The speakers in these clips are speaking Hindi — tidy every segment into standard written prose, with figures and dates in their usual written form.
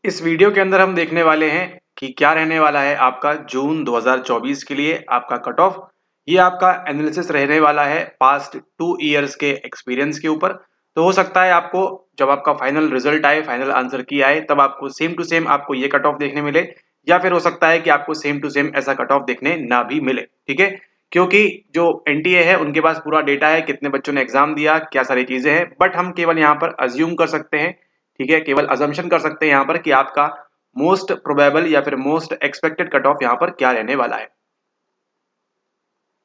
इस वीडियो के अंदर हम देखने वाले हैं कि क्या रहने वाला है आपका जून 2024 के लिए आपका कट ऑफ। ये आपका एनालिसिस रहने वाला है पास्ट 2 इयर्स के एक्सपीरियंस के ऊपर। तो हो सकता है आपको जब आपका फाइनल रिजल्ट आए, फाइनल आंसर की आए, तब आपको सेम टू सेम आपको ये कट ऑफ देखने मिले, या फिर हो सकता है कि आपको सेम टू सेम ऐसा कट ऑफ देखने ना भी मिले। ठीक है, क्योंकि जो एनटीए है उनके पास पूरा डेटा है, कितने बच्चों ने एग्जाम दिया, क्या सारी चीजें हैं, बट हम केवल यहाँ पर अज्यूम कर सकते हैं। ठीक है, केवल अजम्पशन कर सकते हैं यहाँ पर कि आपका मोस्ट प्रोबेबल या फिर मोस्ट एक्सपेक्टेड कट ऑफ यहाँ पर क्या रहने वाला है।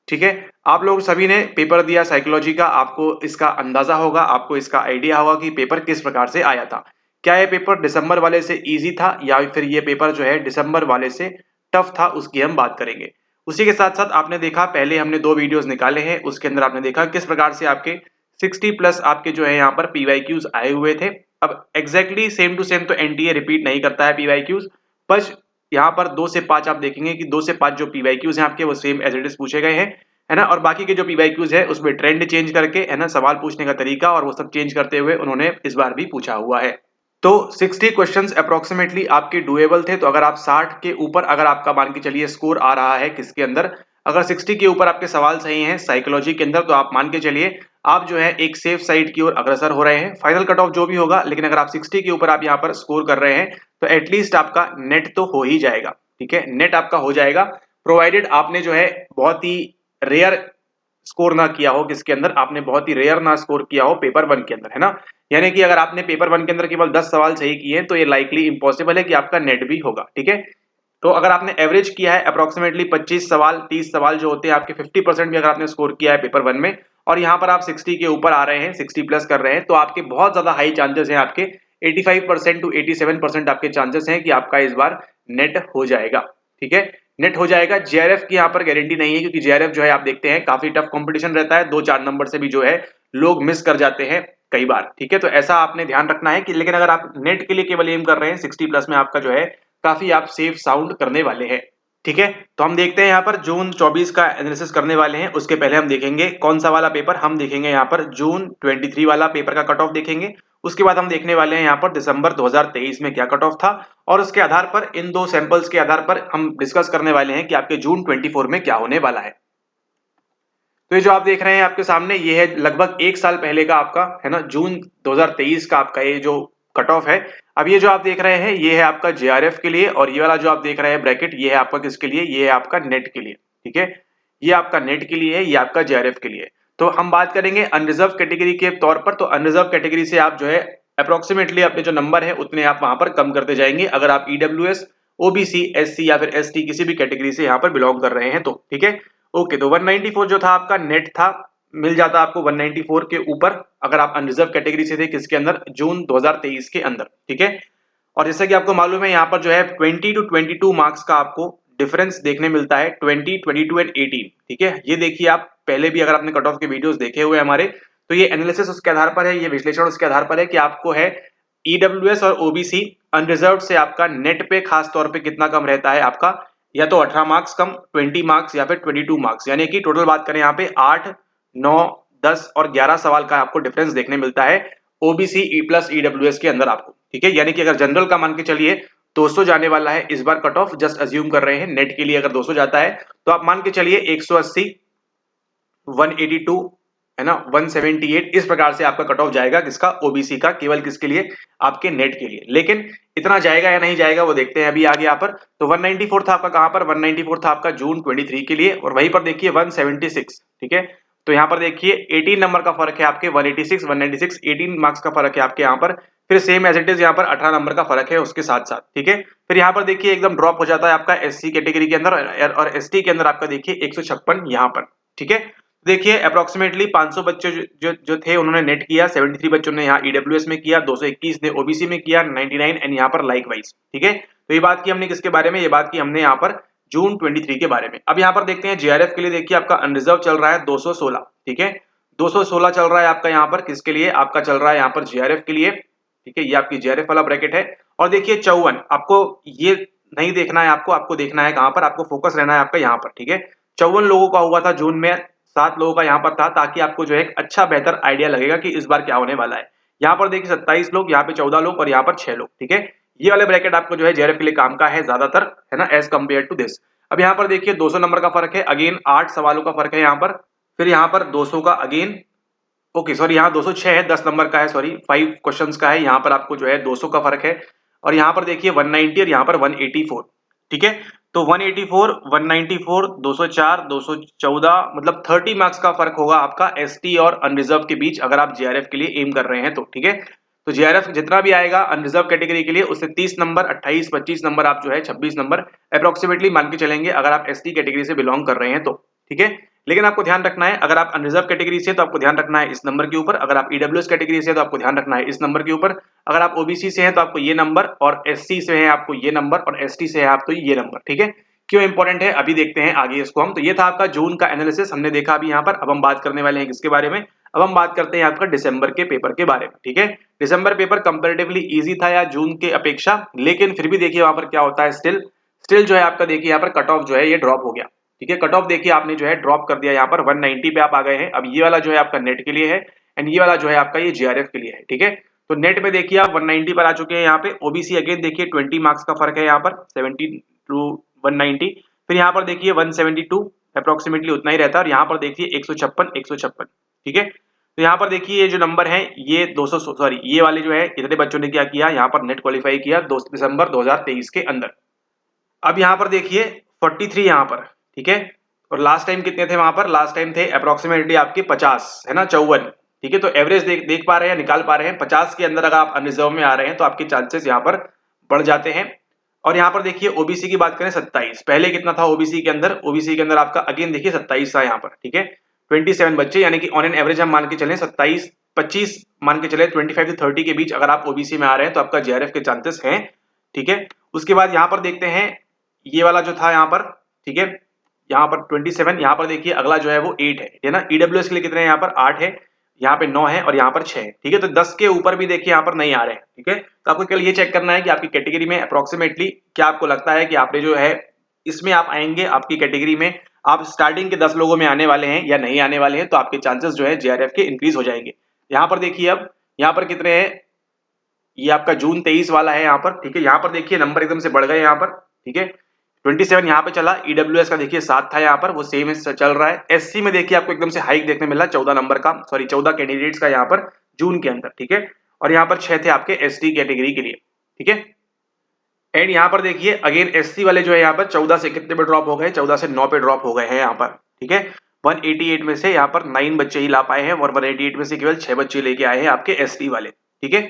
ठीक है, आप लोग सभी ने पेपर दिया साइकोलॉजी का, आपको इसका अंदाजा होगा, आपको इसका आइडिया होगा कि पेपर किस प्रकार से आया था। क्या ये पेपर दिसंबर वाले से इजी था या फिर ये पेपर जो है दिसंबर वाले से टफ था, उसकी हम बात करेंगे। उसी के साथ साथ आपने देखा, पहले हमने 2 वीडियोस निकाले हैं, उसके अंदर आपने देखा किस प्रकार से आपके 60+ आपके जो है यहाँ पर पीवाईक्यूज आए हुए थे। अब एग्जैक्टली सेम टू सेम तो एनटीए रिपीट नहीं करता है पीवाईक्यूज, बस यहाँ पर 2 से 5 आप देखेंगे कि 2 से 5 जो पीवाईक्यूज हैं आपके वो सेम एज इट इज पूछे गए हैं, है ना। और बाकी के जो पीवाईक्यूज है उसमें ट्रेंड चेंज करके, है ना, सवाल पूछने का तरीका और वो सब चेंज करते हुए उन्होंने इस बार भी पूछा हुआ है। तो 60 क्वेश्चंस अप्रोक्सीमेटली आपके डुएबल थे। तो अगर आप 60 के ऊपर, अगर आपका मान के चलिए स्कोर आ रहा है किसके अंदर, अगर 60 के ऊपर आपके सवाल सही हैं साइकोलॉजी के अंदर, तो आप मान के चलिए आप जो है एक सेफ साइड की ओर अग्रसर हो रहे हैं। फाइनल कट ऑफ जो भी होगा, लेकिन अगर आप 60 के ऊपर आप यहाँ पर स्कोर कर रहे हैं तो एटलीस्ट आपका नेट तो हो ही जाएगा। ठीक है, नेट आपका हो जाएगा, प्रोवाइडेड आपने जो है बहुत ही रेयर स्कोर ना किया हो, किसके अंदर आपने बहुत ही रेयर ना स्कोर किया हो, पेपर 1 के अंदर, है ना। यानी कि अगर आपने पेपर 1 के अंदर केवल 10 सवाल सही किए तो ये लाइकली इंपॉसिबल है कि आपका नेट भी होगा। ठीक है, तो अगर आपने एवरेज किया है अप्रोक्सीमेटली 25 सवाल, 30 सवाल जो होते हैं आपके 50% भी अगर आपने स्कोर किया है पेपर 1 में, और यहाँ पर आप 60 के ऊपर आ रहे हैं, 60+ कर रहे हैं, तो आपके बहुत ज्यादा हाई चांसेस हैं, आपके 85% टू 87% आपके चांसेस हैं कि आपका इस बार नेट हो जाएगा। ठीक है, नेट हो जाएगा। जेआरएफ की यहाँ पर गारंटी नहीं है, क्योंकि जेआरएफ जो है आप देखते हैं काफी टफ कंपटीशन रहता है, 2-4 नंबर से भी जो है लोग मिस कर जाते हैं कई बार। ठीक है, तो ऐसा आपने ध्यान रखना है कि, लेकिन अगर आप नेट के लिए केवल एम कर रहे हैं 60+ में, आपका जो है काफी आप सेफ साउंड करने वाले हैं। ठीक है, तो हम देखते हैं यहाँ पर जून 24 का एनालिसिस करने वाले हैं। उसके पहले हम देखेंगे कौन सा वाला पेपर, हम देखेंगे यहाँ पर जून 23 वाला पेपर का कट ऑफ देखेंगे। उसके बाद हम देखने वाले हैं यहाँ पर दिसंबर 2023 में क्या कट ऑफ था, और उसके आधार पर, इन 2 सैंपल्स के आधार पर हम डिस्कस करने वाले हैं कि आपके जून 24 में क्या होने वाला है। तो ये जो आप देख रहे हैं आपके सामने, ये है लगभग 1 साल पहले का आपका, है ना, जून 2023 का आपका ये जो कट ऑफ है। अब ये जो आप देख रहे हैं ये है आपका जेआरएफ के लिए, और ये वाला जो आप देख रहे हैं ब्रैकेट, ये है आपका किसके लिए, ये है आपका नेट के लिए। ठीक है, ये आपका नेट के लिए है, ये आपका जेआरएफ के लिए। तो हम बात करेंगे अनरिजर्व कैटेगरी के तौर पर। तो अनरिजर्व कैटेगरी से आप जो है अप्रोक्सीमेटली अपने जो नंबर है उतने आप वहां पर कम करते जाएंगे, अगर आप ईडब्ल्यूएस, ओबीसी, एससी या फिर एसटी किसी भी कैटेगरी से यहाँ पर बिलोंग कर रहे हैं तो। ठीक है, ओके, तो 194 जो था आपका नेट था, मिल जाता आपको 194 के ऊपर अगर आप अनरिजर्व कैटेगरी से थे, किसके अंदर, जून 2023 के अंदर। ठीक है, और जैसा कि आपको मालूम है यहाँ पर जो है 20 टू 22 मार्क्स का आपको डिफरेंस देखने मिलता है, 20, 22 एंड 18। ठीक है, ये देखिए आप पहले भी अगर आपने कट ऑफ के वीडियोस देखे हुए हमारे, तो ये एनालिसिस उसके आधार पर है, ये विश्लेषण उसके आधार पर है कि आपको है ईडब्ल्यूएस और ओबीसी अनरिजर्व से आपका नेट पे खास तौर पे कितना कम रहता है आपका, या तो 18 मार्क्स कम, 20 मार्क्स या फिर 22 मार्क्स, यानी कि टोटल बात करें यहाँ पे 8, 9, 10 और 11 सवाल का आपको डिफरेंस देखने मिलता है ओबीसी ई प्लस ईडब्ल्यूएस के अंदर आपको। ठीक है, यानी कि अगर जनरल का मान के चलिए 200 जाने वाला है इस बार कट ऑफ, जस्ट अज्यूम कर रहे हैं, नेट के लिए अगर 200 जाता है तो आप मान के चलिए 180, 182, है ना, 178, इस प्रकार से आपका कट ऑफ जाएगा, किसका, ओबीसी का, केवल किसके लिए, आपके नेट के लिए। लेकिन इतना जाएगा या नहीं जाएगा वो देखते हैं अभी आगे। यहाँ पर तो 194 था आपका, कहां पर 194 था आपका जून 23 के लिए, और वहीं पर देखिए 176। ठीक है, तो यहाँ पर देखिए 18 नंबर का फर्क है आपके, 186, 196, 18 मार्क्स का फर्क है आपके यहाँ पर। फिर सेम एज इट इज यहाँ पर 18 नंबर का फर्क है उसके साथ साथ। ठीक है, फिर यहाँ पर देखिए एकदम ड्रॉप हो जाता है आपका एससी कैटेगरी के अंदर, और एसटी के अंदर आपका देखिए 156 यहाँ पर। ठीक है, देखिए अप्रोक्सीमेटली 500 बच्चे जो थे उन्होंने नेट किया, 73 बच्चों ने यहाँ ईडब्ल्यूएस में किया, 221 ने ओबीसी में किया, 99 एंड यहाँ पर लाइक वाइज। ठीक है, तो ये बात की हमने किसके बारे में, ये बात की हमने यहाँ पर जून 23 के बारे में। अब यहाँ पर देखते हैं जेआरएफ के लिए, देखिए आपका अनरिजर्व चल रहा है 216। ठीक है, 216 चल रहा है आपका यहाँ पर, किसके लिए, आपका चल रहा है यहाँ पर जेआरएफ के लिए। ठीक है, ये आपकी जेआरएफ वाला ब्रैकेट है। और देखिए 54, आपको ये नहीं देखना है, आपको देखना है कहां पर, आपको फोकस रहना है आपका यहाँ पर। ठीक है, 54 लोगों का हुआ था जून में, 7 लोगों का यहाँ पर था, ताकि आपको जो है एक अच्छा बेहतर आइडिया लगेगा कि इस बार क्या होने वाला है। यहाँ पर देखिए 27 लोग, यहाँ पे 14 लोग और यहाँ पर 6 लोग। ठीक है, ये वाले ब्रैकेट आपको जो है जेआरएफ के लिए काम का है ज्यादातर, है ना, एज कम्पेयर टू दिस। अब यहाँ पर देखिए 200 नंबर का फर्क है, अगेन 8 सवालों का फर्क है यहाँ पर। फिर यहाँ पर 200 का अगेन, ओके सॉरी यहाँ 206 है, 10 नंबर का है, सॉरी 5 क्वेश्चंस का है, यहाँ पर आपको जो है 200 का फर्क है। और यहाँ पर देखिए 190 और यहाँ पर 184, ठीक है। तो 184, 194, 204, 214, मतलब 30 मार्क्स का फर्क होगा आपका एसटी और अनरिजर्व के बीच, अगर आप जेआरएफ के लिए एम कर रहे हैं तो, ठीक है। तो जेआरएफ जितना भी आएगा अनरिजर्व कैटेगरी के लिए उससे 30 नंबर, 28, 25 नंबर, आप जो है 26 नंबर अप्रोक्सीमेटली मान के चलेंगे अगर आप एसटी कैटेगरी से बिलोंग कर रहे हैं तो, ठीक है। लेकिन आपको ध्यान रखना है, अगर आप अनरिजर्व कैटेगरी से तो आपको ध्यान रखना है इस नंबर के ऊपर, अगर आप ईडब्ल्यूएस कैटेगरी से तो आपको ध्यान रखना है इस नंबर के ऊपर, अगर आप ओबीसी से हैं तो आपको ये नंबर, और एससी से है आपको ये नंबर, और एसटी से है आपको ये नंबर, ठीक है। क्यों इंपॉर्टेंट है अभी देखते हैं आगे इसको हम। तो ये था आपका जून का एनालिसिस हमने देखा अभी यहाँ पर। अब हम बात करने वाले हैं किसके बारे में, अब हम बात करते हैं आपका दिसंबर के पेपर के बारे में, ठीक है। दिसंबर पेपर कंपैरेटिवली इजी था या जून के अपेक्षा, लेकिन फिर भी देखिए वहां पर क्या होता है, स्टिल जो है आपका देखिए यहाँ पर कट ऑफ जो है ये ड्रॉप हो गया, ठीक है। कट ऑफ देखिए आपने जो है ड्रॉप कर दिया, यहाँ पर 190 पे आप आ गए हैं। अब ये वाला जो है आपका नेट के लिए है एंड ये वाला जो है आपका ये जेआरएफ के लिए है, ठीक है। तो नेट में देखिए आप 190 पर आ चुके हैं यहाँ पे। ओबीसी अगेन देखिए 20 मार्क्स का फर्क है यहाँ पर, 70 टू 190। फिर यहाँ पर देखिए 172 अप्रोक्सीमेटली उतना ही रहता है, और यहाँ पर देखिए 156, 156, ठीक है। तो यहाँ पर देखिए ये जो नंबर है ये 200, सॉरी ये वाले जो है इतने बच्चों ने क्या किया, यहाँ पर नेट क्वालिफाई किया 2 दिसंबर 2023 के अंदर। अब यहाँ पर देखिए 43 यहाँ पर, ठीक है। और लास्ट टाइम कितने थे वहां पर, लास्ट टाइम थे अप्रोक्सीमेटली आपके 50, है ना, 54, ठीक है। तो एवरेज देख पा रहे हैं, निकाल पा रहे हैं, 50 के अंदर अगर आप अनरिजर्व में आ रहे हैं तो आपके चांसेस यहाँ पर बढ़ जाते हैं। और यहाँ पर देखिए ओबीसी की बात करें 27, पहले कितना था ओबीसी के अंदर, ओबीसी के अंदर आपका अगेन देखिए 27 था यहाँ पर, ठीक है। 27 बच्चे, यानी कि ऑन एन एवरेज हम मान के चले 27, 25 मान के चले 25 से 30 के बीच अगर आप ओबीसी में आ रहे हैं तो आपका जेआरएफ के चांसेस हैं, ठीक है। उसके बाद यहाँ पर देखते हैं ये वाला जो था यहाँ पर, ठीक है, यहाँ पर 27, यहाँ पर देखिए अगला जो है वो 8 है ना। ईडब्ल्यूएस के लिए कितने हैं, यहाँ पर 8 है, यहाँ पे 9 है, और यहाँ पर 6 है, ठीक है। तो 10 के ऊपर भी देखिए यहाँ पर नहीं आ रहे हैं, ठीक है। तो आपको केवल ये चेक करना है कि आपकी कैटेगरी में अप्रोक्सीमेटली क्या आपको लगता है कि आपने जो है इसमें आप आएंगे, आपकी कैटेगरी में आप स्टार्टिंग के 10 लोगों में आने वाले हैं या नहीं आने वाले हैं, तो आपके चांसेस जो है जेआरएफ के इंक्रीज हो जाएंगे। यहाँ पर देखिए अब यहाँ पर कितने हैं, ये आपका जून 23 वाला है यहाँ पर, ठीक है। यहाँ पर देखिए नंबर एकदम से बढ़ गए यहाँ पर, ठीक है। 27 यहाँ पे चला, ईडब्ल्यूएस का देखिए 7 था यहाँ पर, वो सेम चल रहा है। एससी में देखिए आपको एकदम से हाइक देखने मिला 14 नंबर का, सॉरी 14 कैंडिडेट्स का यहाँ पर जून के अंदर, ठीक है। और यहाँ पर 6 थे आपके एसटी कैटेगरी के लिए, ठीक है। एंड यहाँ पर देखिए अगेन एससी वाले जो है यहाँ पर 14 से कितने पे ड्रॉप हो गए, 14 से 9 पे ड्रॉप हो गए हैं यहाँ पर, ठीक है। 188 में से यहाँ पर 9 बच्चे ही ला पाए हैं, और 188 में से केवल 6 बच्चे लेके आए हैं आपके एसटी वाले, ठीक है।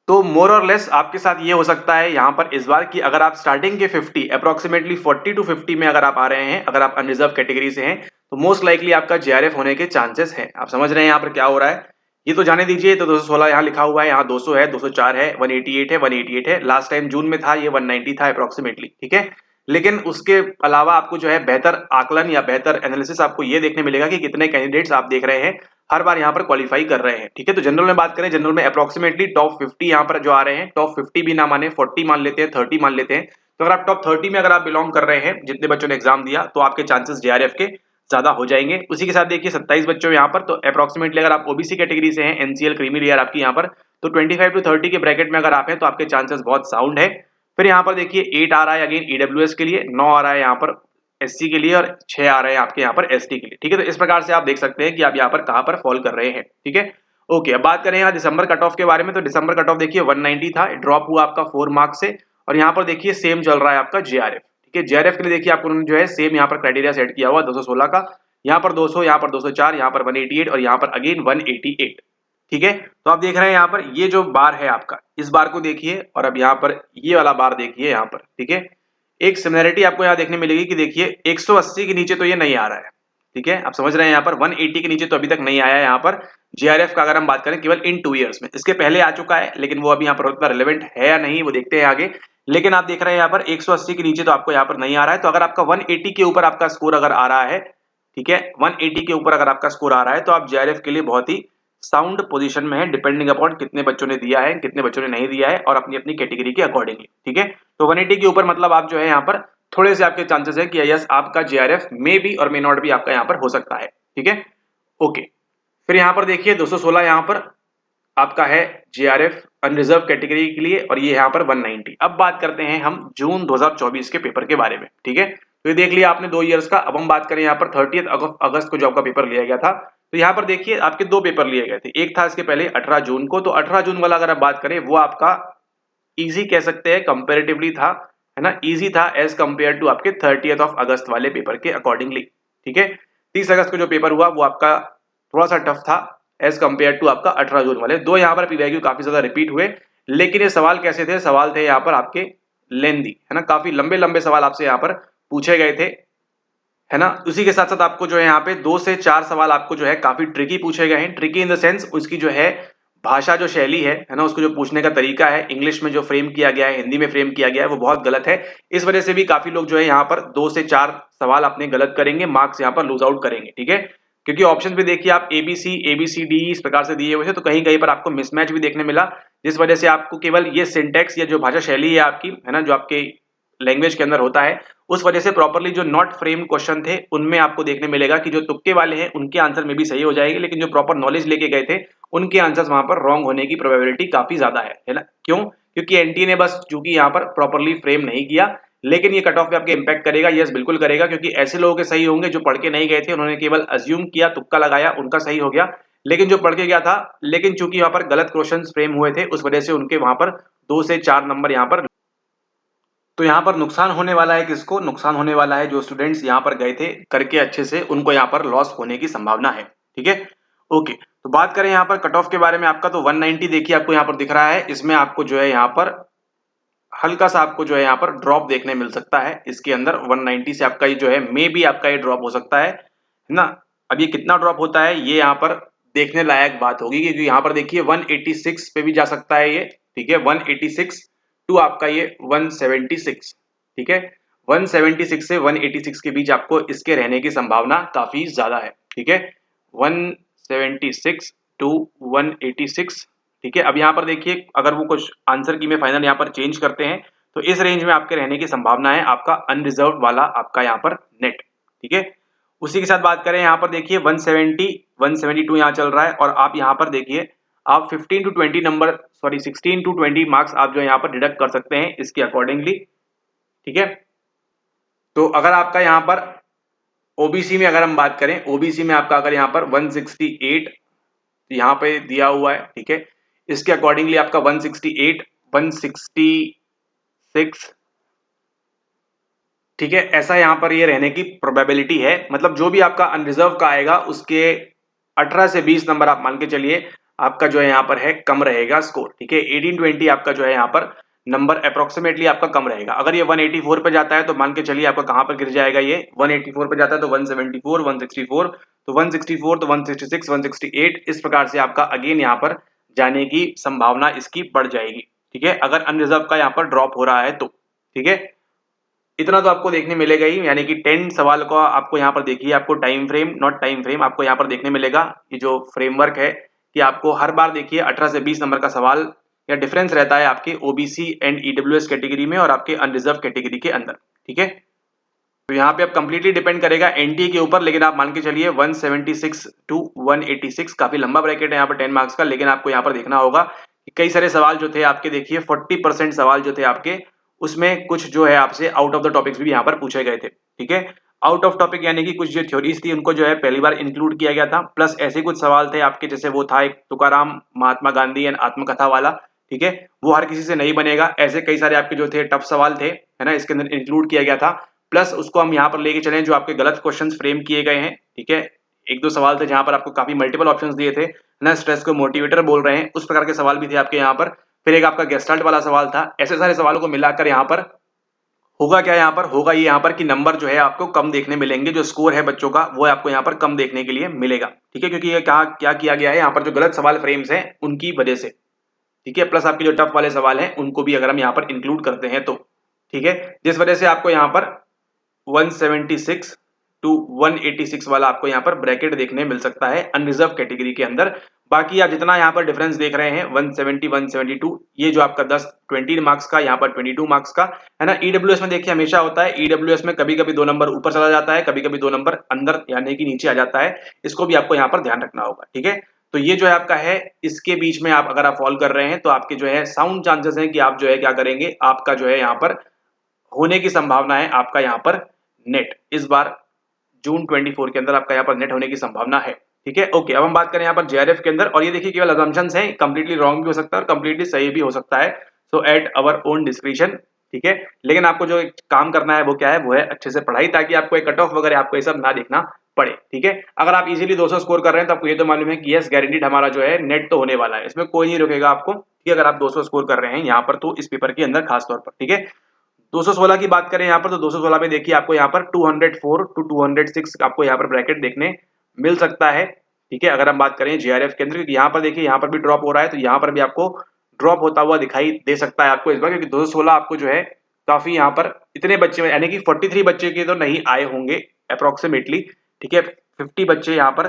तो मोर और लेस आपके साथ ये हो सकता है यहाँ पर इस बार कि अगर आप स्टार्टिंग के 50 अप्रोक्सीमेटली 40 टू 50 में अगर आप आ रहे हैं, अगर आप अनरिजर्व कैटेगरी से हैं, तो मोस्ट लाइकली आपका जेआरएफ होने के चांसेस हैं। आप समझ रहे हैं यहाँ पर क्या हो रहा है, ये तो जाने दीजिए। तो 216 यहाँ लिखा हुआ है, यहाँ 200 है, 204 है, 188 है, 188 है, लास्ट टाइम जून में था ये 190 था अप्रोक्सीमेटली, ठीक है। लेकिन उसके अलावा आपको जो है बेहतर आकलन या बेहतर एनालिसिस आपको ये देखने मिलेगा कि कितने कैंडिडेट्स आप देख रहे हैं हर बार यहाँ पर क्वालिफाई कर रहे हैं, ठीक है। तो जनरल में बात करें, जनरल में अप्रोक्सीमेटली टॉप 50 यहाँ पर जो आ रहे हैं, टॉप 50 भी ना माने 40 मान लेते हैं, 30 मान लेते हैं। तो अगर आप टॉप 30 में अगर आप बिलोंग कर रहे हैं, जितने बच्चों ने एग्जाम दिया, तो आपके चांसेस जेआरएफ के ज्यादा हो जाएंगे। उसी के साथ देखिए 27 बच्चों यहाँ पर, तो अप्रोक्सीमेटली अगर आप ओबीसी कैटेगरी से हैं, एनसीएल क्रीमी लेयर आपकी यहाँ पर, तो 25 टू 30 के ब्रैकेट में अगर आप हैं तो आपके चांसेस बहुत साउंड है। फिर यहाँ पर देखिए 8 आ रहा है अगेन ईडब्ल्यूएस के लिए, 9 आ रहा है यहाँ पर एससी के लिए, और 6 आ रहे हैं आपके यहाँ पर एसटी के लिए, ठीक है। तो इस प्रकार से आप देख सकते हैं कि आप यहाँ पर कहाँ पर फॉल कर रहे हैं, ठीक है। ओके, अब बात करें यहाँ दिसंबर कट ऑफ के बारे में। तो दिसंबर कट ऑफ देखिए 190 था, ड्रॉप हुआ आपका 4 मार्क्स से, और यहाँ पर देखिए सेम चल रहा है आपका जेआरएफ, ठीक है। जेआरएफ के लिए देखिए आपको उन्होंने जो है सेम यहाँ पर क्राइटेरिया सेट किया हुआ 216 का, यहाँ पर 200, यहाँ पर 204, यहाँ पर 188, और यहाँ पर अगेन 188, ठीक है। तो आप देख रहे हैं यहाँ पर ये जो बार है आपका, इस बार को देखिए, और अब यहाँ पर ये वाला बार देखिए यहाँ पर, ठीक है। एक सिमिलरिटी आपको यहाँ देखने मिलेगी कि देखिए 180 के नीचे तो ये नहीं आ रहा है, ठीक है। आप समझ रहे हैं यहाँ पर 180 के नीचे तो अभी तक नहीं आया है यहाँ पर जेआरएफ का। अगर हम बात करें केवल इन 2 इयर्स में, इसके पहले आ चुका है, लेकिन वो अभी यहाँ पर उतना रिलेवेंट है या नहीं वो देखते हैं आगे। लेकिन आप देख रहे हैं यहाँ पर 180 के नीचे तो आपको यहाँ पर नहीं आ रहा है। तो अगर आपका 180 के ऊपर आपका स्कोर अगर आ रहा है, ठीक है, 180 के ऊपर अगर आपका स्कोर आ रहा है, तो आप जेआरएफ के लिए बहुत ही साउंड पोजीशन में है, डिपेंडिंग अपॉन कितने बच्चों ने दिया है, कितने बच्चों ने नहीं दिया है, और अपनी अपनी कैटेगरी के अकॉर्डिंगली, ठीक है। तो 180 के ऊपर मतलब आप जो है यहाँ पर थोड़े से आपके चांसेस है कि यस आपका जेआरएफ मे बी और मे नॉट भी आपका यहाँ पर हो सकता है, ठीक है। ओके, फिर यहाँ पर देखिए 216 यहाँ पर आपका है जेआरएफ अनरिजर्व कैटेगरी के लिए, और ये यहाँ पर 190। अब बात करते हैं हम जून 2024 के पेपर के बारे में, ठीक है। तो ये देख लिया आपने 2 ईयर्स का। अब हम बात करें यहाँ पर 30 अगस्त को जो आपका पेपर लिया गया था, तो यहाँ पर देखिए आपके 2 पेपर लिए गए थे। एक था इसके पहले 18 जून को, तो 18 जून वाला अगर आप बात करें वो आपका इजी कह सकते हैं, कंपेरेटिवली था, है ना, इजी था एज कंपेयर टू आपके 30 अगस्त वाले पेपर के अकॉर्डिंगली, ठीक है। 30 अगस्त को जो पेपर हुआ वो आपका थोड़ा सा टफ था एज कंपेयर टू आपका 18 जून वाले। दो यहाँ पर पीवाईक्यू काफी ज्यादा रिपीट हुए, लेकिन ये सवाल कैसे थे, सवाल थे यहाँ पर आपके लेंदी, है ना, काफी लंबे लंबे सवाल आपसे यहाँ पर पूछे गए थे, है ना। उसी के साथ साथ आपको जो है यहाँ पे 2 से 4 सवाल आपको जो है काफी ट्रिकी पूछे गए हैं। ट्रिकी इन द सेंस उसकी जो है भाषा, जो शैली है ना, उसको जो पूछने का तरीका है, इंग्लिश में जो फ्रेम किया गया है, हिंदी में फ्रेम किया गया है, वो बहुत गलत है। इस वजह से भी काफी लोग जो है यहाँ पर 2 से 4 सवाल अपने गलत करेंगे, मार्क्स यहाँ पर लूज आउट करेंगे, ठीक है। क्योंकि ऑप्शन भी देखिए आप ABCD इस प्रकार से दिए हुए थे, तो कहीं कहीं पर आपको मिसमैच भी देखने मिला, जिस वजह से आपको केवल ये सिंटेक्स या जो भाषा शैली है आपकी, है ना, जो आपके लैंग्वेज के अंदर होता है, उस वजह से प्रॉपर्ली जो नॉट फ्रेम क्वेश्चन थे उनमें आपको देखने मिलेगा कि जो तुक्के वाले हैं उनके आंसर में भी सही हो जाएंगे, लेकिन जो प्रॉपर नॉलेज लेके गए थे उनके आंसर्स वहां पर रॉन्ग होने की प्रोबेबिलिटी काफी ज्यादा है ना। क्यों? क्योंकि एनटीए ने बस चूंकि यहाँ पर प्रॉपर्ली फ्रेम नहीं किया, लेकिन ये कट ऑफ पे आपके इंपैक्ट करेगा, यस बिल्कुल करेगा, क्योंकि ऐसे लोगों के सही होंगे जो पढ़ के नहीं गए थे, उन्होंने केवल अज्यूम किया, तुक्का लगाया, उनका सही हो गया। लेकिन जो पढ़ के गया था, लेकिन चूंकि यहाँ पर गलत क्वेश्चन फ्रेम हुए थे, उस वजह से उनके वहां पर 2 से 4 नंबर यहाँ पर। तो यहाँ पर नुकसान होने वाला है, किसको नुकसान होने वाला है? जो स्टूडेंट्स यहाँ पर गए थे करके अच्छे से, उनको यहाँ पर लॉस होने की संभावना है, ठीक है। ओके, तो बात करें यहाँ पर कट ऑफ के बारे में आपका, तो 190 देखिए आपको यहाँ पर दिख रहा है, इसमें आपको जो है यहाँ पर हल्का सा आपको जो है यहाँ पर ड्रॉप देखने मिल सकता है इसके अंदर। 190 से आपका ये जो है मे बी आपका ये ड्रॉप हो सकता है ना। अब ये कितना ड्रॉप होता है ये यहाँ पर देखने लायक बात होगी, क्योंकि यहाँ पर देखिए 186 पे भी जा सकता है ये, ठीक है। 186 टू आपका ये 176, ठीक है। 176 से 186 के बीच आपको इसके रहने की संभावना काफी ज्यादा है, ठीक है। 176 टू 186, ठीक है। अब यहाँ पर देखिए अगर वो कुछ आंसर की में फाइनल यहाँ पर चेंज करते हैं, तो इस रेंज में आपके रहने की संभावना है आपका अनरिजर्व वाला आपका यहाँ पर नेट, ठीक है। उसी के साथ बात करें यहाँ पर देखिए 170 172 यहाँ चल रहा है, और आप यहाँ पर देखिए आप 15 to 20 number, sorry 16 to 20 marks आप जो यहाँ पर डिडक्ट कर सकते हैं इसके अकॉर्डिंगली, ठीक है। तो अगर आपका यहाँ पर ओबीसी में अगर हम बात करें, ओबीसी में आपका अगर यहाँ पर 168 यहाँ पे दिया हुआ है, ठीक है, इसके अकॉर्डिंगली आपका 168 166, ठीक है, ऐसा यहाँ पर ये रहने की प्रोबेबिलिटी है। मतलब जो भी आपका अनरिजर्व का आएगा उसके 18 से 20 नंबर आप मान के चलिए आपका जो है यहाँ पर है कम रहेगा स्कोर, ठीक है। 18-20 आपका जो है यहाँ पर नंबर अप्रोक्सीमेटली आपका कम रहेगा। अगर ये 184 पे जाता है तो मान के चलिए आपका कहाँ पर गिर जाएगा, ये 184 पे जाता है तो 174 164, तो 164 तो 166 168, इस प्रकार से आपका अगेन यहाँ पर जाने की संभावना इसकी बढ़ जाएगी, ठीक है, अगर अनरिजर्व का यहाँ पर ड्रॉप हो रहा है तो, ठीक है। इतना तो आपको देखने मिलेगा ही, यानी कि 10 सवाल का आपको यहाँ पर देखिए आपको time frame, not time frame, आपको यहाँ पर देखने मिलेगा ये जो फ्रेमवर्क है कि आपको हर बार देखिए 18 से 20 नंबर का सवाल या डिफरेंस रहता है आपके ओबीसी एंड ईडब्ल्यूएस कैटेगरी में और आपके अनरिजर्व कैटेगरी के अंदर, ठीक है। तो यहाँ पे आप कंप्लीटली डिपेंड करेगा एनटीए के ऊपर, लेकिन आप मान के चलिए 176 टू 186 काफी लंबा ब्रैकेट है यहाँ पर 10 मार्क्स का, लेकिन आपको यहाँ पर देखना होगा कि कई सारे सवाल जो थे आपके, देखिए 40% सवाल जो थे आपके, उसमें कुछ जो है आपसे आउट ऑफ द टॉपिक्स भी यहाँ पर पूछे गए थे, ठीक है। आउट ऑफ टॉपिक यानी कि कुछ जो थ्योरीज थी उनको जो है पहली बार इंक्लूड किया गया था, प्लस ऐसे कुछ सवाल थे आपके, जैसे वो था एक तुकाराम महात्मा गांधी एंड आत्मकथा वाला, ठीक है, वो हर किसी से नहीं बनेगा। ऐसे कई सारे आपके जो थे टफ सवाल थे, है ना, इसके अंदर इंक्लूड किया गया था। प्लस उसको हम यहाँ पर लेके चले जो आपके गलत क्वेश्चन फ्रेम किए गए हैं, ठीक है। एक दो सवाल थे जहां पर आपको काफी मल्टीपल ऑप्शंस दिए थे ना, स्ट्रेस को मोटिवेटर बोल रहे हैं, उस प्रकार के सवाल भी थे आपके यहाँ पर। फिर एक आपका गेस्टाल्ट वाला सवाल था। ऐसे सारे सवालों को मिलाकर यहाँ पर होगा क्या, यहाँ पर होगा ये यहाँ पर कि नंबर जो है आपको कम देखने मिलेंगे, जो स्कोर है बच्चों का वो आपको यहाँ पर कम देखने के लिए मिलेगा, ठीक है, क्योंकि ये क्या किया गया है यहाँ पर, जो गलत सवाल फ्रेम्स हैं उनकी वजह से, ठीक है। प्लस आपके जो टफ वाले सवाल हैं उनको भी अगर हम यहाँ पर इंक्लूड करते हैं तो, ठीक है, जिस वजह से आपको यहाँ पर 176 टू 186 वाला आपको यहाँ पर ब्रैकेट देखने मिल सकता है अनरिजर्व कैटेगरी के अंदर। बाकी आप जितना यहाँ पर डिफरेंस देख रहे हैं 170 172, ये जो आपका 20 मार्क्स का, यहाँ पर 22 मार्क्स का है ना। ईडब्ल्यूएस में देखिए हमेशा होता है, ईडब्ल्यूएस में कभी कभी 2 नंबर ऊपर चला जाता है, कभी कभी 2 नंबर अंदर यानी कि नीचे आ जाता है, इसको भी आपको यहाँ पर ध्यान रखना होगा, ठीक है। तो ये जो है आपका है, इसके बीच में आप अगर आप फॉल कर रहे हैं तो आपके जो है साउंड चांसेस हैं कि आप जो है क्या करेंगे, आपका जो है यहाँ पर होने की संभावना है, आपका यहाँ पर नेट इस बार जून 24 के अंदर आपका यहाँ पर नेट होने की संभावना है। ठीक है, ओके। अब हम बात करें यहाँ पर जेआरएफ के अंदर, और ये देखिए केवल असम्पशंस हैं, कंप्लीटली रॉन्ग भी हो सकता है और कंप्लीटली सही भी हो सकता है, सो एट आवर ओन डिस्क्रिप्शन। ठीक है, लेकिन आपको जो एक काम करना है वो क्या है, वो है अच्छे से पढ़ाई, ताकि आपको एक कट ऑफ वगैरह आपको ये सब ना देखना पड़े। ठीक है, अगर आप इजीली 200 स्कोर कर रहे हैं तो आपको ये तो मालूम है कि यस गारंटीड हमारा जो है नेट तो होने वाला है, इसमें कोई नहीं रोकेगा आपको। ठीक है, अगर आप 200 स्कोर कर रहे हैं यहाँ पर तो इस पेपर के अंदर खास तौर पर। ठीक है, 216 की बात करें यहाँ पर तो 216 में देखिए आपको यहाँ पर 204 टू 206 आपको यहाँ पर ब्रैकेट देखने मिल सकता है। ठीक है, अगर हम बात करें जेआरएफ के अंदर, क्योंकि यहाँ पर देखिए यहाँ पर भी ड्रॉप हो रहा है, तो यहाँ पर भी आपको ड्रॉप होता हुआ दिखाई दे सकता है आपको इस बार, क्योंकि 216 आपको जो है काफी यहाँ पर इतने बच्चे यानी कि 43 बच्चे के तो नहीं आए होंगे अप्रोक्सीमेटली। ठीक है, 50 बच्चे यहाँ पर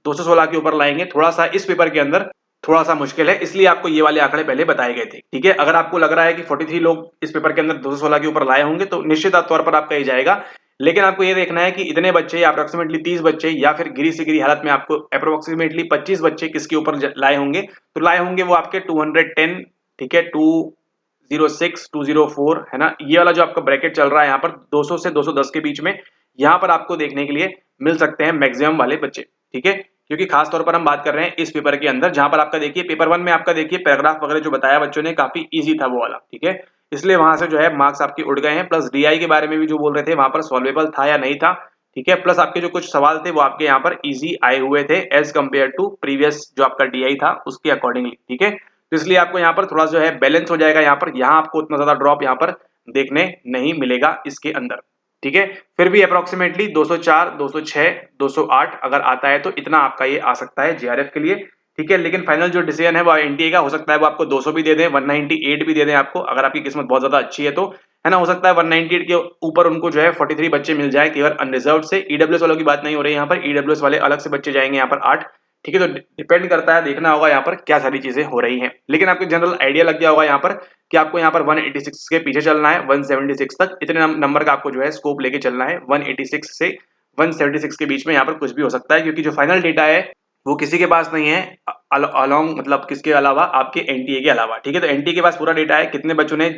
216 के ऊपर लाएंगे, थोड़ा सा इस पेपर के अंदर थोड़ा सा मुश्किल है, इसलिए आपको ये वाले आंकड़े पहले बताए गए थे। ठीक है, अगर आपको लग रहा है कि 43 लोग इस पेपर के अंदर 216 के ऊपर लाए होंगे तो निश्चित तौर पर आपका ये जाएगा, लेकिन आपको ये देखना है कि इतने बच्चे अप्रोक्सीमेटली 30 बच्चे या फिर गिरी से गिरी हालत में आपको अप्रोक्सीमेटली 25 बच्चे किसके ऊपर लाए होंगे, तो लाए होंगे वो आपके 210, ठीक है, 206, 204 है ना, ये वाला जो आपका ब्रैकेट चल रहा है यहाँ पर 200 से 210 के बीच में, यहाँ पर आपको देखने के लिए मिल सकते हैं मैक्सिमम वाले बच्चे। ठीक है, क्योंकि खास तौर पर हम बात कर रहे हैं इस पेपर के अंदर, जहां पर आपका देखिए पेपर 1 में आपका देखिए पैराग्राफ वगैरह जो बताया बच्चों ने काफी इजी था वो वाला। ठीक है, इसलिए वहां से जो है मार्क्स आपके उड़ गए हैं, प्लस डीआई के बारे में भी जो बोल रहे थे वहां पर सॉल्वेबल था या नहीं था। ठीक है, प्लस आपके जो कुछ सवाल थे वो आपके यहाँ पर इजी आए हुए थे एज कम्पेयर टू प्रीवियस जो आपका डीआई था उसके अकॉर्डिंगली। ठीक है, तो इसलिए आपको यहाँ पर थोड़ा जो है बैलेंस हो जाएगा, यहाँ आपको उतना ज्यादा ड्रॉप यहाँ पर देखने नहीं मिलेगा इसके अंदर। ठीक है, फिर भी अप्रोक्सीमेटली 204, 206, 208 अगर आता है तो इतना आपका ये आ सकता है जेआरएफ के लिए। ठीक है, लेकिन फाइनल जो डिसीजन है वो एनटीए का हो सकता है, वो आपको 200 भी दे दें, 198 भी दे दें आपको, अगर आपकी किस्मत बहुत ज्यादा अच्छी है तो, है ना, हो सकता है 198 के ऊपर उनको जो है 43 बच्चे मिल जाए केवल अनरिजर्व से। ईडब्ल्यूएस वालों की बात नहीं हो रही है यहाँ पर, ईडब्ल्यूएस वाले अलग से बच्चे जाएंगे यहाँ पर 8। ठीक है, तो डिपेंड करता है, देखना होगा यहाँ पर क्या सारी चीजें हो रही हैं, लेकिन आपको जनरल आइडिया लग गया होगा यहाँ पर कि आपको यहाँ पर 186 के पीछे चलना है 176 तक, इतने नंबर का आपको जो है स्कोप लेके चलना है। 186 से 176 के बीच में यहाँ पर कुछ भी हो सकता है, क्योंकि जो फाइनल डेटा है वो किसी के पास नहीं है अलॉन्ग, मतलब किसके अलावा, आपके एनटीए के अलावा। ठीक है, तो एनटीए के पास पूरा डेटा है, कितने बच्चों ने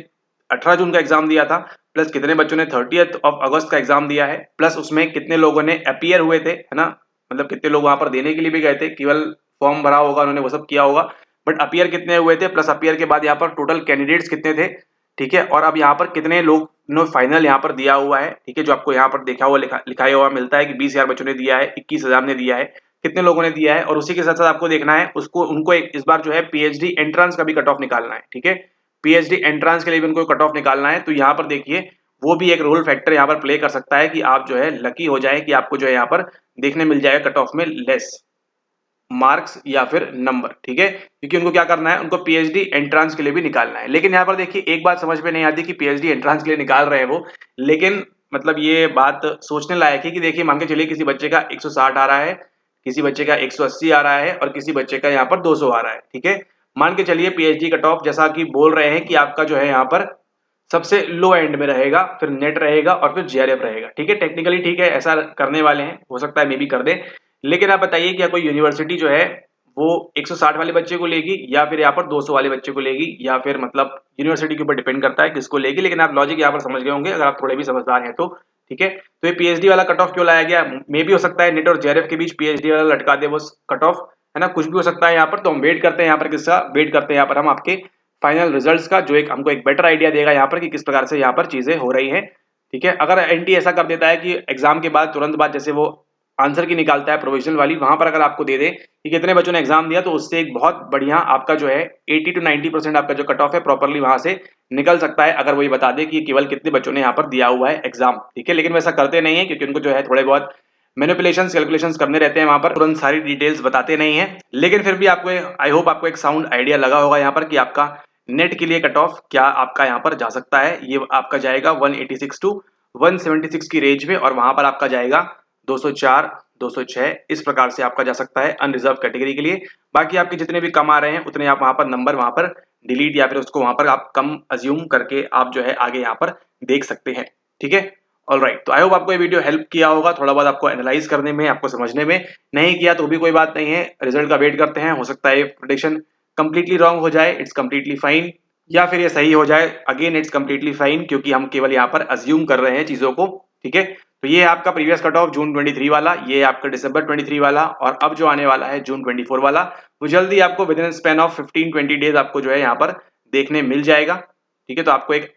18 जून का एग्जाम दिया था, प्लस कितने बच्चों ने 30 अगस्त का एग्जाम दिया है, प्लस उसमें कितने लोगों ने अपीयर हुए थे, है ना, मतलब कितने लोग वहां पर देने के लिए भी गए थे, केवल फॉर्म भरा होगा उन्होंने, वो सब किया होगा, बट अपीयर कितने हुए थे, प्लस अपीयर के बाद यहाँ पर टोटल कैंडिडेट्स कितने थे। ठीक है, और अब यहाँ पर कितने लोग ने फाइनल यहाँ पर दिया हुआ है। ठीक है, जो आपको यहाँ पर देखा हुआ लिखाया हुआ मिलता है कि 20,000 बच्चों ने दिया है, 21,000 ने दिया है, कितने लोगों ने दिया है, और उसी के साथ साथ आपको देखना है उसको उनको इस बार जो है पीएचडी एंट्रेंस का भी कट ऑफ निकालना है। ठीक है, पीएचडी एंट्रेंस के लिए भी उनको कट ऑफ निकालना है, तो यहाँ पर देखिए वो भी एक रोल फैक्टर यहाँ पर प्ले कर सकता है कि आप जो है लकी हो जाए कि आपको जो है यहाँ पर देखने मिल जाएगा कट ऑफ में लेस मार्क्स या फिर नंबर। ठीक है, क्योंकि उनको क्या करना है, उनको पीएचडी एंट्रेंस के लिए भी निकालना है। लेकिन यहाँ पर देखिए एक बात समझ में नहीं आती कि पीएचडी एंट्रेंस के लिए निकाल रहे हैं वो, लेकिन मतलब ये बात सोचने लायक है कि देखिए मान के चलिए किसी बच्चे का 160 आ रहा है, किसी बच्चे का 180 आ रहा है और किसी बच्चे का यहाँ पर 200 आ रहा है। ठीक है, मान के चलिए पीएचडी कट ऑफ जैसा कि बोल रहे हैं कि आपका जो है यहाँ पर सबसे लो एंड में रहेगा, फिर नेट रहेगा और फिर जेआरएफ रहेगा। ठीक है, टेक्निकली ठीक है, ऐसा करने वाले हैं, हो सकता है मे भी कर दे, लेकिन आप बताइए क्या कोई यूनिवर्सिटी जो है वो 160 वाले बच्चे को लेगी या फिर यहाँ पर 200 वाले बच्चे को लेगी, या फिर मतलब यूनिवर्सिटी के ऊपर डिपेंड करता है किसको लेगी, लेकिन आप लॉजिक यहाँ पर समझ गए होंगे अगर आप थोड़े भी समझदार हैं तो। ठीक है, तो ये पीएचडी वाला कट ऑफ क्यों लाया गया, मे भी हो सकता है नेट और जेआरएफ के बीच पीएचडी वाला लटका दे वो कट ऑफ, है ना, कुछ भी हो सकता है यहाँ पर। तो हम वेट करते हैं यहाँ पर, किसका वेट करते हैं यहाँ पर हम, आपके फाइनल रिजल्ट्स का, जो एक हमको एक बेटर आइडिया देगा यहाँ पर कि किस प्रकार से यहाँ पर चीजें हो रही हैं। ठीक है, अगर एनटी ऐसा कर देता है कि एग्जाम के बाद तुरंत बाद जैसे वो आंसर की निकालता है प्रोविजनल वाली, वहां पर अगर आपको दे दे कि कितने बच्चों ने एग्जाम दिया, तो उससे एक बहुत बढ़िया आपका जो है 80 to 90% आपका जो कट ऑफ है प्रॉपरली वहां से निकल सकता है, अगर वो ये बता दे कि केवल कितने बच्चों ने यहाँ पर दिया हुआ है एग्जाम। ठीक है, लेकिन वैसा करते नहीं है क्योंकि उनको जो है थोड़े बहुत मैनिपुलेशंस कैलकुलेशंस करने रहते हैं वहां पर, तुरंत सारी डिटेल्स बताते नहीं है। लेकिन फिर भी आपको आई होप आपको एक साउंड आइडिया लगा होगा यहाँ पर कि आपका नेट के लिए कट ऑफ क्या आपका यहाँ पर जा सकता है। ये आपका जाएगा 186 टू 176 की रेंज में, और वहां पर आपका जाएगा 204, 206 इस प्रकार से आपका जा सकता है अनरिजर्व कैटेगरी के लिए। बाकी आपके जितने भी कम आ रहे हैं उतने आप वहां पर नंबर वहां पर डिलीट या फिर उसको वहां पर आप कम अज्यूम करके आप जो है आगे यहाँ पर देख सकते हैं। ठीक है, ऑलराइट, तो आई होप आपको ये वीडियो हेल्प किया होगा थोड़ा बहुत आपको एनालाइज करने में, आपको समझने में। नहीं किया तो भी कोई बात नहीं है, रिजल्ट का वेट करते हैं, हो सकता है ये प्रेडिक्शन कंप्लीटली रॉन्ग हो जाए, इट्स कंप्लीटली फाइन, या फिर ये सही हो जाए, अगेन इट्स कंप्लीटली फाइन, क्योंकि हम केवल यहाँ पर अज्यूम कर रहे हैं चीजों को। ठीक है, तो ये है आपका प्रीवियस कट ऑफ जून 23 वाला, ये है आपका दिसंबर 23 वाला, और अब जो आने वाला है जून 24 वाला, वो जल्दी आपको with in span of 15-20 days आपको जो है यहाँ पर देखने मिल जाएगा। ठीक है, तो आपको एक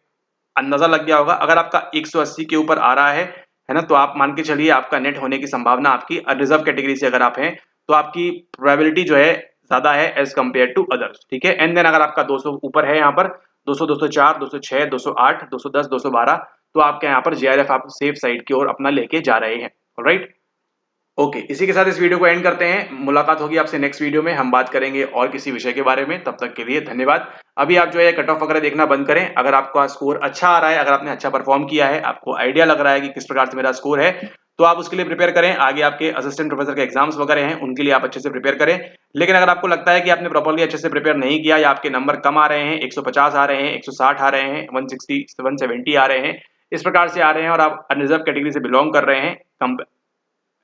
अंदाजा लग गया होगा। अगर आपका 180 के ऊपर आ रहा है ना, तो आप मान के चलिए आपका नेट होने की संभावना, आपकी रिजर्व कैटेगरी से अगर आप हैं तो आपकी प्रोबेबिलिटी जो है ज्यादा है एज कंपेयर टू अदर्स। ठीक है, एंड देन अगर आपका 200 ऊपर है यहाँ पर, 200, 204, 206, 208, 210, 212, तो आपके यहाँ पर जेआरएफ आप सेफ साइड की ओर अपना लेके जा रहे हैं। ऑलराइट, ओके, इसी के साथ इस वीडियो को एंड करते हैं। मुलाकात होगी आपसे नेक्स्ट वीडियो में, हम बात करेंगे और किसी विषय के बारे में। तब तक के लिए धन्यवाद। अभी आप जो है कट ऑफ वगैरह देखना बंद करें। अगर आपका स्कोर अच्छा आ रहा है, अगर आपने अच्छा परफॉर्म किया है, आपको आइडिया लग रहा है कि किस प्रकार से मेरा स्कोर है, तो आप उसके लिए प्रिपेयर करें। आगे आपके असिस्टेंट प्रोफेसर के एग्जाम्स वगैरह हैं, उनके लिए आप अच्छे से प्रिपेयर करें। लेकिन अगर आपको लगता है कि आपने प्रॉपर्ली अच्छे से प्रिपेयर नहीं किया, या आपके नंबर कम आ रहे हैं, 150 आ रहे हैं, 160 आ रहे हैं, 160, 170 आ रहे हैं, इस प्रकार से आ रहे हैं, और आप अनरिजर्व कैटेगरी से बिलोंग कर रहे हैं,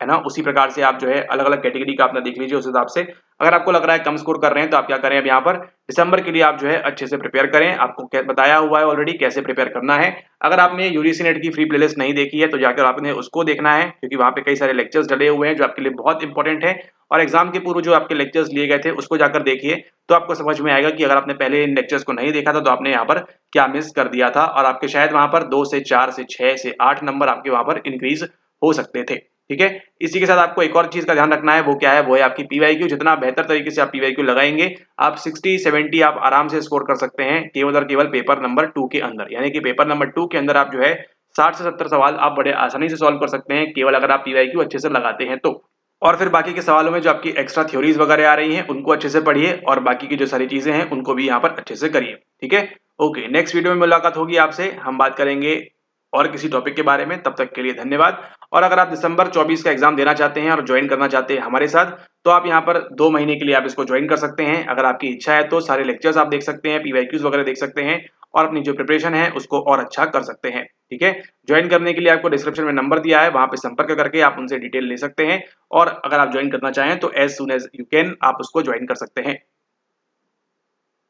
है ना, उसी प्रकार से आप जो है अलग अलग कैटेगरी का अपना देख लीजिए उस हिसाब से। अगर आपको लग रहा है कम स्कोर कर रहे हैं, तो आप क्या करें, अब यहाँ पर दिसंबर के लिए आप जो है अच्छे से प्रिपेयर करें। आपको बताया हुआ है ऑलरेडी कैसे प्रिपेयर करना है। अगर आपने यूजीसी नेट की फ्री प्लेलिस्ट नहीं देखी है, तो जाकर आपने उसको देखना है, क्योंकि वहाँ पे कई सारे लेक्चर्स डले हुए हैं जो आपके लिए बहुत इंपॉर्टेंट है। और एग्जाम के पूर्व जो आपके लेक्चर्स लिए गए थे, उसको जाकर देखिए, तो आपको समझ में आएगा कि अगर आपने पहले इन लेक्चर्स को नहीं देखा था, तो आपने यहाँ पर क्या मिस कर दिया था, और आपके शायद वहाँ पर 2 से 4 से 6 से 8 नंबर आपके वहाँ पर इंक्रीज हो सकते थे। ठीक है, इसी के साथ आपको एक और चीज का ध्यान रखना है, वो क्या है, वो है आपकी पीवाईक्यू। जितना बेहतर तरीके से आप पीवाईक्यू लगाएंगे, आप 60-70 आप आराम से स्कोर कर सकते हैं, केवल और केवल पेपर नंबर 2 के अंदर। यानी कि पेपर नंबर 2 के अंदर आप जो है 60 से 70 सवाल आप बड़े आसानी से सॉल्व कर सकते हैं, केवल अगर आप पीवाईक्यू अच्छे से लगाते हैं तो। और फिर बाकी के सवालों में जो आपकी एक्स्ट्रा थ्योरीज वगैरह आ रही हैं, उनको अच्छे से पढ़िए, और बाकी की जो सारी चीजें हैं उनको भी यहाँ पर अच्छे से करिए। ठीक है, ओके, नेक्स्ट वीडियो में मुलाकात होगी आपसे, हम बात करेंगे और किसी टॉपिक के बारे में। तब तक के लिए धन्यवाद। और अगर आप दिसंबर 24 का एग्जाम देना चाहते हैं और ज्वाइन करना चाहते हैं हमारे साथ, तो आप यहाँ पर 2 महीने के लिए आप इसको ज्वाइन कर सकते हैं। अगर आपकी इच्छा है तो सारे लेक्चर्स आप देख सकते हैं, पीवाईक्यूज वगैरह देख सकते हैं, और अपनी जो प्रिपरेशन है उसको और अच्छा कर सकते हैं। ठीक है, ज्वाइन करने के लिए आपको डिस्क्रिप्शन में नंबर दिया है, वहां पे संपर्क करके आप उनसे डिटेल ले सकते हैं, और अगर आप ज्वाइन करना चाहें तो as soon as you can आप उसको ज्वाइन कर सकते हैं।